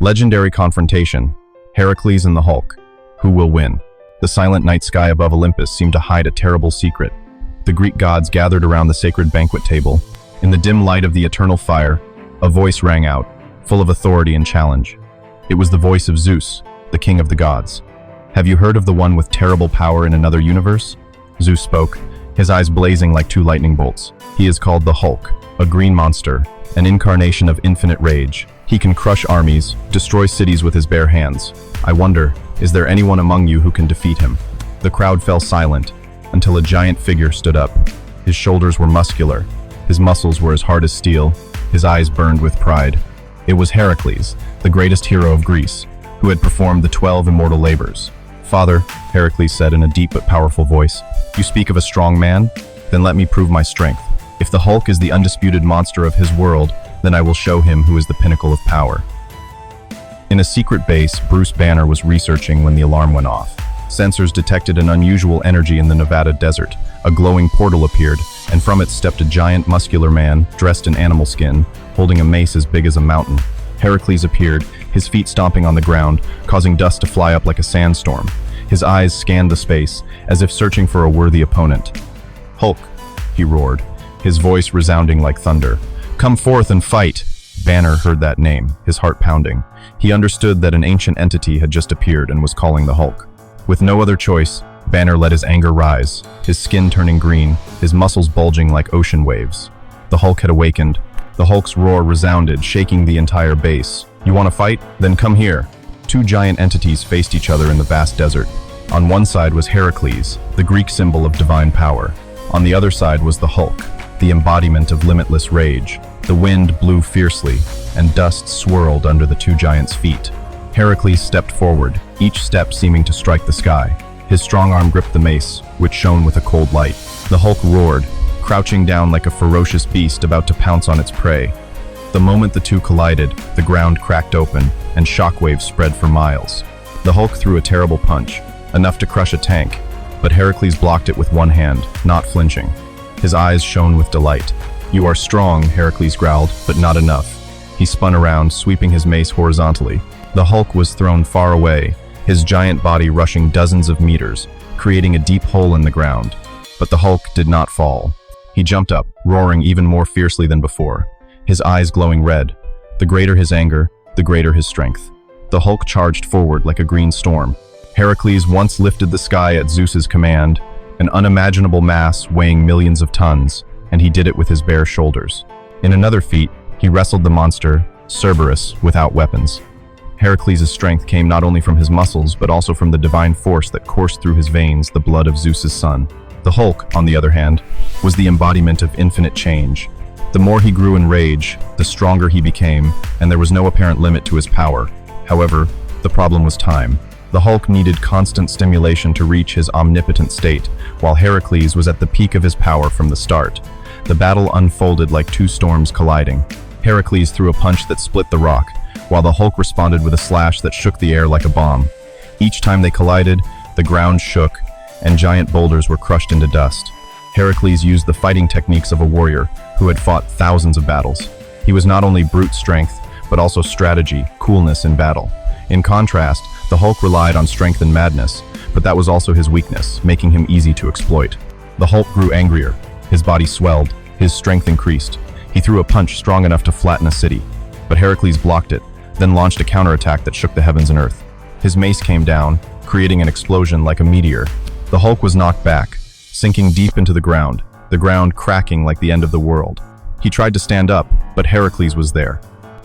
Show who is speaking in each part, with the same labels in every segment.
Speaker 1: Legendary confrontation. Heracles and the Hulk. Who will win? The silent night sky above Olympus seemed to hide a terrible secret. The Greek gods gathered around the sacred banquet table. In the dim light of the eternal fire, a voice rang out, full of authority and challenge. It was the voice of Zeus, the king of the gods. Have you heard of the one with terrible power in another universe? Zeus spoke, his eyes blazing like two lightning bolts. He is called the Hulk, a green monster, an incarnation of infinite rage. He can crush armies, destroy cities with his bare hands. I wonder, is there anyone among you who can defeat him? The crowd fell silent, until a giant figure stood up. His shoulders were muscular, his muscles were as hard as steel, his eyes burned with pride. It was Heracles, the greatest hero of Greece, who had performed the 12 immortal labors. "Father," Heracles said in a deep but powerful voice, "you speak of a strong man? Then let me prove my strength. If the Hulk is the undisputed monster of his world, then I will show him who is the pinnacle of power." In a secret base, Bruce Banner was researching when the alarm went off. Sensors detected an unusual energy in the Nevada desert. A glowing portal appeared, and from it stepped a giant muscular man, dressed in animal skin, holding a mace as big as a mountain. Heracles appeared, his feet stomping on the ground, causing dust to fly up like a sandstorm. His eyes scanned the space, as if searching for a worthy opponent. "Hulk," he roared, his voice resounding like thunder. "Come forth and fight!" Banner heard that name, his heart pounding. He understood that an ancient entity had just appeared and was calling the Hulk. With no other choice, Banner let his anger rise, his skin turning green, his muscles bulging like ocean waves. The Hulk had awakened. The Hulk's roar resounded, shaking the entire base. "You want to fight? Then come here." Two giant entities faced each other in the vast desert. On one side was Heracles, the Greek symbol of divine power. On the other side was the Hulk, the embodiment of limitless rage. The wind blew fiercely, and dust swirled under the two giants' feet. Heracles stepped forward, each step seeming to strike the sky. His strong arm gripped the mace, which shone with a cold light. The Hulk roared, crouching down like a ferocious beast about to pounce on its prey. The moment the two collided, the ground cracked open, and shockwaves spread for miles. The Hulk threw a terrible punch, enough to crush a tank, but Heracles blocked it with one hand, not flinching. His eyes shone with delight. "You are strong," Heracles growled, "but not enough." He spun around, sweeping his mace horizontally. The Hulk was thrown far away, his giant body rushing dozens of meters, creating a deep hole in the ground. But the Hulk did not fall. He jumped up, roaring even more fiercely than before, his eyes glowing red. The greater his anger, the greater his strength. The Hulk charged forward like a green storm. Heracles once lifted the sky at Zeus's command, an unimaginable mass weighing millions of tons, and he did it with his bare shoulders. In another feat, he wrestled the monster, Cerberus, without weapons. Heracles' strength came not only from his muscles, but also from the divine force that coursed through his veins, the blood of Zeus's son. The Hulk, on the other hand, was the embodiment of infinite change. The more he grew in rage, the stronger he became, and there was no apparent limit to his power. However, the problem was time. The Hulk needed constant stimulation to reach his omnipotent state, while Heracles was at the peak of his power from the start. The battle unfolded like two storms colliding. Heracles threw a punch that split the rock, while the Hulk responded with a slash that shook the air like a bomb. Each time they collided, the ground shook, and giant boulders were crushed into dust. Heracles used the fighting techniques of a warrior who had fought thousands of battles. He was not only brute strength, but also strategy, coolness in battle. In contrast, the Hulk relied on strength and madness, but that was also his weakness, making him easy to exploit. The Hulk grew angrier. His body swelled, his strength increased. He threw a punch strong enough to flatten a city, but Heracles blocked it, then launched a counterattack that shook the heavens and earth. His mace came down, creating an explosion like a meteor. The Hulk was knocked back, sinking deep into the ground cracking like the end of the world. He tried to stand up, but Heracles was there.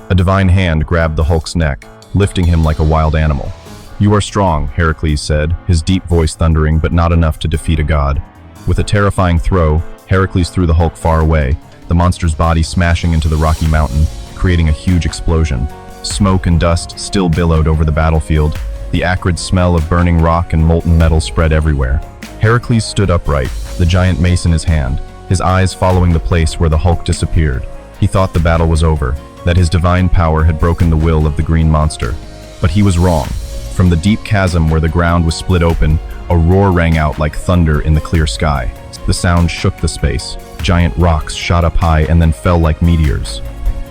Speaker 1: A divine hand grabbed the Hulk's neck, lifting him like a wild animal. "You are strong," Heracles said, his deep voice thundering, but not enough to defeat a god. With a terrifying throw, Heracles threw the Hulk far away, the monster's body smashing into the rocky mountain, creating a huge explosion. Smoke and dust still billowed over the battlefield. The acrid smell of burning rock and molten metal spread everywhere. Heracles stood upright, the giant mace in his hand, his eyes following the place where the Hulk disappeared. He thought the battle was over, that his divine power had broken the will of the green monster. But he was wrong. From the deep chasm where the ground was split open, a roar rang out like thunder in the clear sky. The sound shook the space. Giant rocks shot up high and then fell like meteors.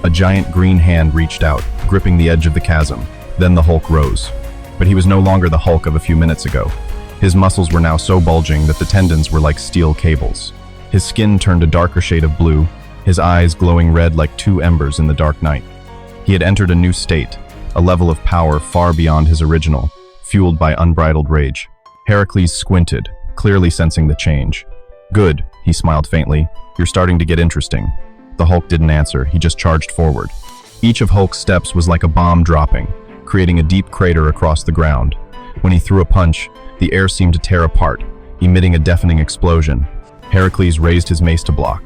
Speaker 1: A giant green hand reached out, gripping the edge of the chasm. Then the Hulk rose. But he was no longer the Hulk of a few minutes ago. His muscles were now so bulging that the tendons were like steel cables. His skin turned a darker shade of blue, his eyes glowing red like two embers in the dark night. He had entered a new state, a level of power far beyond his original, fueled by unbridled rage. Heracles squinted, clearly sensing the change. "Good," he smiled faintly. "You're starting to get interesting." The Hulk didn't answer, he just charged forward. Each of Hulk's steps was like a bomb dropping, creating a deep crater across the ground. When he threw a punch, the air seemed to tear apart, emitting a deafening explosion. Heracles raised his mace to block,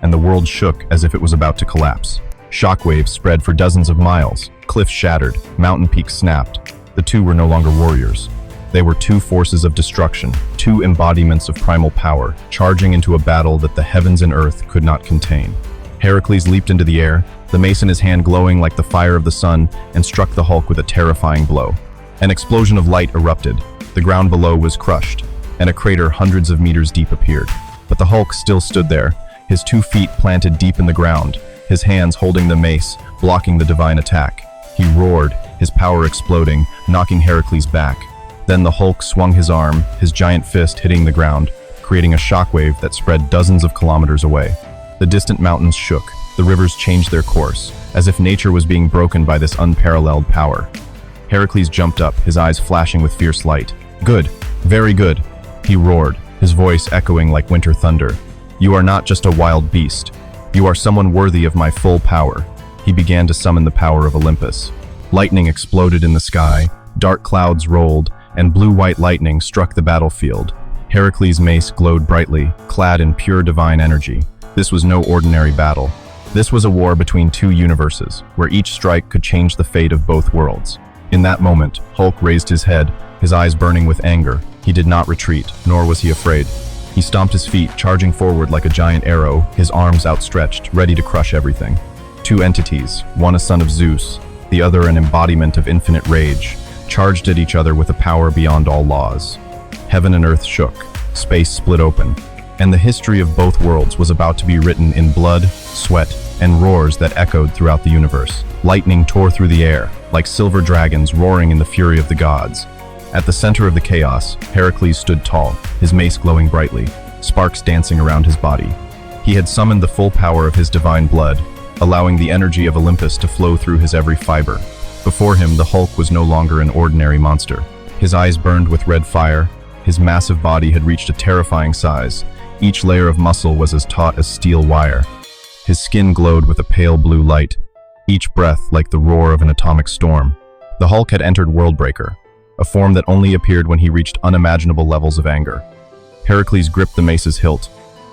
Speaker 1: and the world shook as if it was about to collapse. Shockwaves spread for dozens of miles, cliffs shattered, mountain peaks snapped. The two were no longer warriors. They were two forces of destruction, two embodiments of primal power, charging into a battle that the heavens and earth could not contain. Heracles leaped into the air, the mace in his hand glowing like the fire of the sun, and struck the Hulk with a terrifying blow. An explosion of light erupted. The ground below was crushed, and a crater hundreds of meters deep appeared. But the Hulk still stood there, his 2 feet planted deep in the ground, his hands holding the mace, blocking the divine attack. He roared, his power exploding, knocking Heracles back. Then the Hulk swung his arm, his giant fist hitting the ground, creating a shockwave that spread dozens of kilometers away. The distant mountains shook, the rivers changed their course, as if nature was being broken by this unparalleled power. Heracles jumped up, his eyes flashing with fierce light. "Good, very good," he roared, his voice echoing like winter thunder. "You are not just a wild beast. You are someone worthy of my full power." He began to summon the power of Olympus. Lightning exploded in the sky, dark clouds rolled, and blue-white lightning struck the battlefield. Heracles' mace glowed brightly, clad in pure divine energy. This was no ordinary battle. This was a war between two universes, where each strike could change the fate of both worlds. In that moment, Hulk raised his head, his eyes burning with anger. He did not retreat, nor was he afraid. He stomped his feet, charging forward like a giant arrow, his arms outstretched, ready to crush everything. Two entities, one a son of Zeus, the other an embodiment of infinite rage, charged at each other with a power beyond all laws. Heaven and earth shook, space split open, and the history of both worlds was about to be written in blood, sweat, and roars that echoed throughout the universe. Lightning tore through the air, like silver dragons roaring in the fury of the gods. At the center of the chaos, Heracles stood tall, his mace glowing brightly, sparks dancing around his body. He had summoned the full power of his divine blood, allowing the energy of Olympus to flow through his every fiber. Before him, the Hulk was no longer an ordinary monster. His eyes burned with red fire, his massive body had reached a terrifying size. Each layer of muscle was as taut as steel wire. His skin glowed with a pale blue light, each breath like the roar of an atomic storm. The Hulk had entered Worldbreaker, a form that only appeared when he reached unimaginable levels of anger. Heracles gripped the mace's hilt,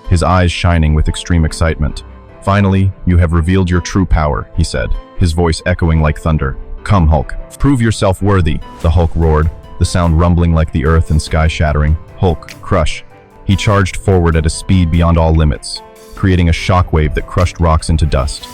Speaker 1: his eyes shining with extreme excitement. "Finally, you have revealed your true power," he said, his voice echoing like thunder. "Come, Hulk, prove yourself worthy," the Hulk roared, the sound rumbling like the earth and sky shattering. "Hulk, crush." He charged forward at a speed beyond all limits, creating a shockwave that crushed rocks into dust.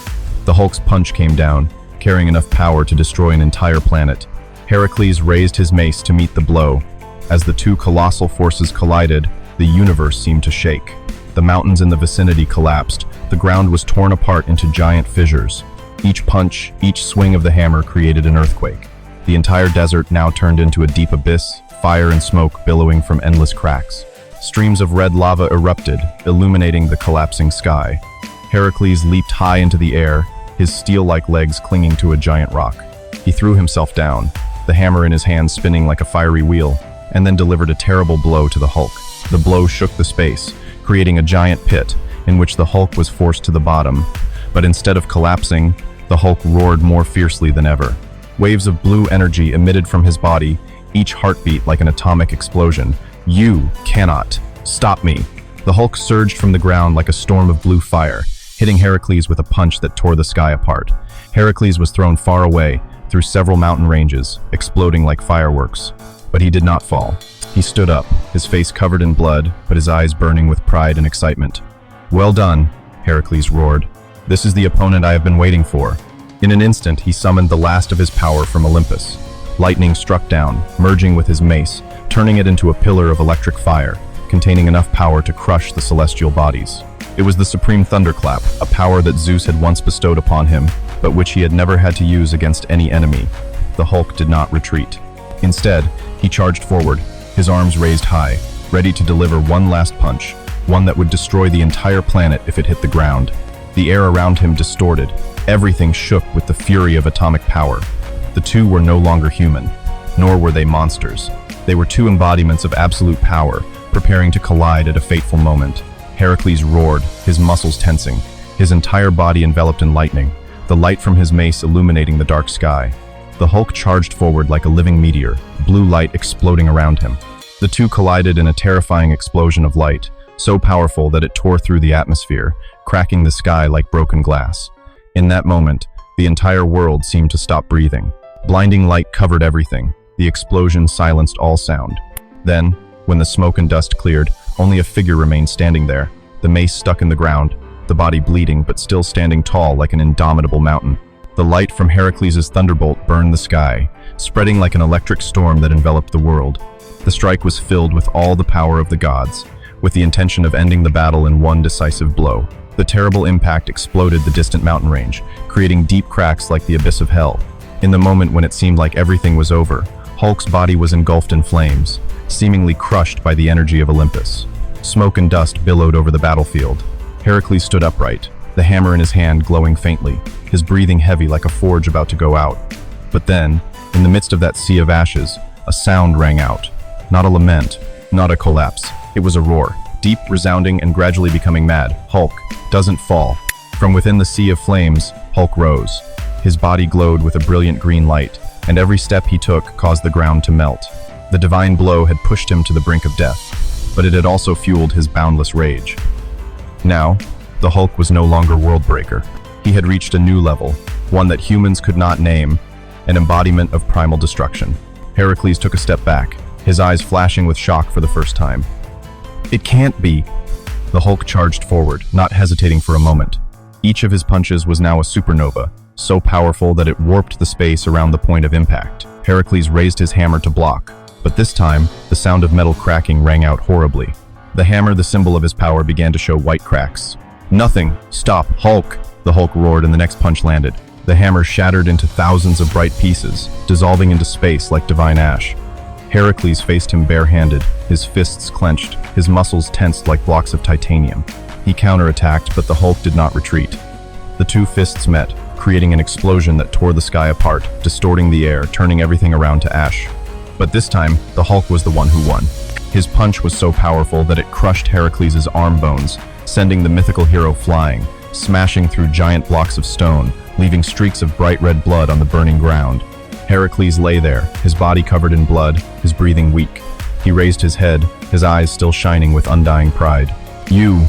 Speaker 1: The Hulk's punch came down, carrying enough power to destroy an entire planet. Heracles raised his mace to meet the blow. As the two colossal forces collided, the universe seemed to shake. The mountains in the vicinity collapsed, the ground was torn apart into giant fissures. Each punch, each swing of the hammer created an earthquake. The entire desert now turned into a deep abyss, fire and smoke billowing from endless cracks. Streams of red lava erupted, illuminating the collapsing sky. Heracles leaped high into the air, his steel-like legs clinging to a giant rock. He threw himself down, the hammer in his hand spinning like a fiery wheel, and then delivered a terrible blow to the Hulk. The blow shook the space, creating a giant pit, in which the Hulk was forced to the bottom. But instead of collapsing, the Hulk roared more fiercely than ever. Waves of blue energy emitted from his body, each heartbeat like an atomic explosion. "You cannot stop me." The Hulk surged from the ground like a storm of blue fire, hitting Heracles with a punch that tore the sky apart. Heracles was thrown far away, through several mountain ranges, exploding like fireworks. But he did not fall. He stood up, his face covered in blood, but his eyes burning with pride and excitement. "Well done," Heracles roared. "This is the opponent I have been waiting for." In an instant, he summoned the last of his power from Olympus. Lightning struck down, merging with his mace, turning it into a pillar of electric fire, containing enough power to crush the celestial bodies. It was the supreme thunderclap, a power that Zeus had once bestowed upon him, but which he had never had to use against any enemy. The Hulk did not retreat. Instead, he charged forward, his arms raised high, ready to deliver one last punch, one that would destroy the entire planet if it hit the ground. The air around him distorted. Everything shook with the fury of atomic power. The two were no longer human, nor were they monsters. They were two embodiments of absolute power, preparing to collide at a fateful moment. Heracles roared, his muscles tensing, his entire body enveloped in lightning, the light from his mace illuminating the dark sky. The Hulk charged forward like a living meteor, blue light exploding around him. The two collided in a terrifying explosion of light, so powerful that it tore through the atmosphere, cracking the sky like broken glass. In that moment, the entire world seemed to stop breathing. Blinding light covered everything. The explosion silenced all sound. Then, when the smoke and dust cleared, only a figure remained standing there, the mace stuck in the ground, the body bleeding but still standing tall like an indomitable mountain. The light from Heracles' thunderbolt burned the sky, spreading like an electric storm that enveloped the world. The strike was filled with all the power of the gods, with the intention of ending the battle in one decisive blow. The terrible impact exploded the distant mountain range, creating deep cracks like the abyss of hell. In the moment when it seemed like everything was over, Hulk's body was engulfed in flames, seemingly crushed by the energy of Olympus. Smoke and dust billowed over the battlefield. Heracles stood upright, the hammer in his hand glowing faintly, his breathing heavy like a forge about to go out. But then, in the midst of that sea of ashes, a sound rang out. Not a lament, not a collapse. It was a roar, deep, resounding, and gradually becoming mad. Hulk doesn't fall. From within the sea of flames, Hulk rose. His body glowed with a brilliant green light, and every step he took caused the ground to melt. The divine blow had pushed him to the brink of death, but it had also fueled his boundless rage. Now, the Hulk was no longer world-breaker. He had reached a new level, one that humans could not name, an embodiment of primal destruction. Heracles took a step back, his eyes flashing with shock for the first time. "It can't be!" The Hulk charged forward, not hesitating for a moment. Each of his punches was now a supernova, so powerful that it warped the space around the point of impact. Heracles raised his hammer to block, but this time, the sound of metal cracking rang out horribly. The hammer, the symbol of his power, began to show white cracks. "Nothing! Stop, Hulk!" The Hulk roared and the next punch landed. The hammer shattered into thousands of bright pieces, dissolving into space like divine ash. Heracles faced him barehanded, his fists clenched, his muscles tensed like blocks of titanium. He counterattacked, but the Hulk did not retreat. The two fists met, creating an explosion that tore the sky apart, distorting the air, turning everything around to ash. But this time, the Hulk was the one who won. His punch was so powerful that it crushed Heracles' arm bones, sending the mythical hero flying, smashing through giant blocks of stone, leaving streaks of bright red blood on the burning ground. Heracles lay there, his body covered in blood, his breathing weak. He raised his head, his eyes still shining with undying pride. "You,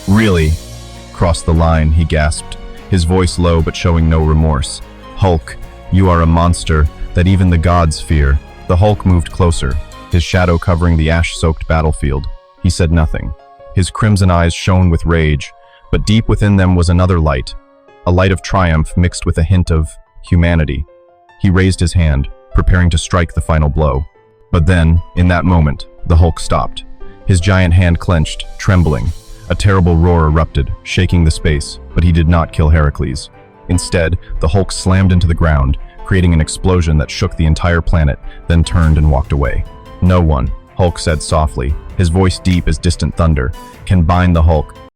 Speaker 1: really, crossed the line," he gasped, his voice low but showing no remorse. "Hulk, you are a monster that even the gods fear." The Hulk moved closer, his shadow covering the ash-soaked battlefield. He said nothing. His crimson eyes shone with rage, but deep within them was another light, a light of triumph mixed with a hint of humanity. He raised his hand, preparing to strike the final blow. But then, in that moment, the Hulk stopped. His giant hand clenched, trembling. A terrible roar erupted, shaking the space, but he did not kill Heracles. Instead, the Hulk slammed into the ground, creating an explosion that shook the entire planet, then turned and walked away. "No one," Hulk said softly, his voice deep as distant thunder, "can bind the Hulk